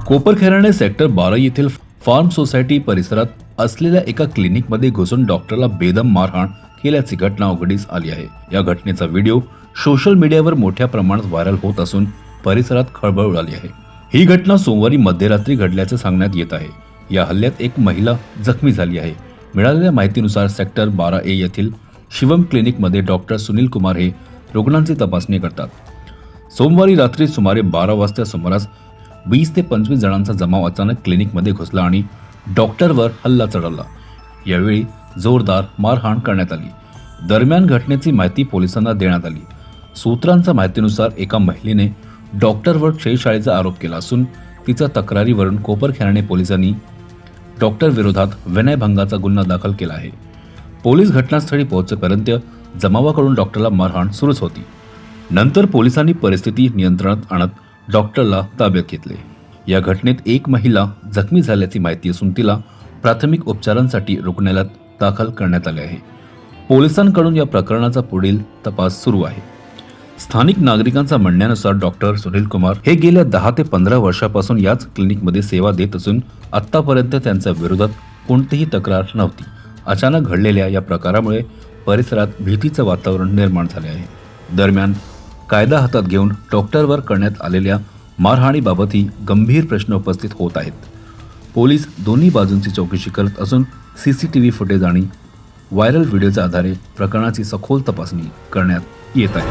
Koparkhairane sector 12 येथील form society परिसरात असलेल्या एका क्लिनिकमध्ये घुसून डॉक्टरला बेदम मारहाण केल्याची घटना उघडीस आली आहे। या घटनेचा व्हिडिओ सोशल मीडियावर मोठ्या प्रमाणात व्हायरल होत असून परिसरात खळबळ उडाली आहे। ही घटना सोमवारी मध्यरात्री घडल्याचे सांगण्यात येत आहे। या हल्ल्यात एक महिला जखमी झाली आहे। मिळालेल्या माहितीनुसार सेक्टर 12A येथील शिवम क्लिनिकमध्ये डॉक्टर सुनील कुमार हे रुग्णांची तपासणी करतात। सोमवारी रात्री सुमारे 12 वाजता सुमारास 20 ते 25 जणांचा जमाव अचानक क्लिनिकमध्ये घुसला आणि डॉक्टरवर हल्ला चढवला। यावेळी जोरदार मारहाण करण्यात आली। दरम्यान घटनेची माहिती पोलिसांना देण्यात आली। सूत्रांच्या माहितीनुसार एका महिलेने डॉक्टरवर छेडछाडीचा आरोप केला असून तिच्या तक्रारीवरून कोपरखैरणे पोलिसांनी डॉक्टर विरोधात विनयभंगाचा गुन्हा दाखल केला आहे। पोलीस घटनास्थळी पोहोचेपर्यंत जमावाकडून डॉक्टरला मारहाण सुरूच होती। नंतर पोलिसांनी परिस्थिती नियंत्रणात आणत डॉक्टरला ताब्यात घेतले। या घटनेत एक महिला जखमी झाल्याची माहिती असून तिला प्राथमिक उपचारांसाठी रुग्णालयात दाखल करण्यात आले आहे। पोलिसांकडून या प्रकरणाचा पुढील तपास सुरू आहे। स्थानिक नागरिकांच्या म्हणण्यानुसार डॉक्टर सुनील कुमार हे गेल्या 10 ते 15 वर्षापासून याच क्लिनिकमध्ये सेवा देत असून आतापर्यंत त्यांच्या विरोधात कोणतीही तक्रार नव्हती। अचानक घडलेल्या या प्रकारामुळे परिसरात भीतीचे वातावरण निर्माण झाले आहे। दरम्यान कायदा हातात घेऊन डॉक्टरवर करण्यात आलेल्या मारहाणीबाबतही गंभीर प्रश्न उपस्थित होत आहेत। पोलीस दोन्ही बाजूंची चौकशी करत असून सीसीटीव्ही फुटेज आणि व्हायरल व्हिडिओच्या आधारे प्रकरणाची सखोल तपासणी करण्यात येत आहे।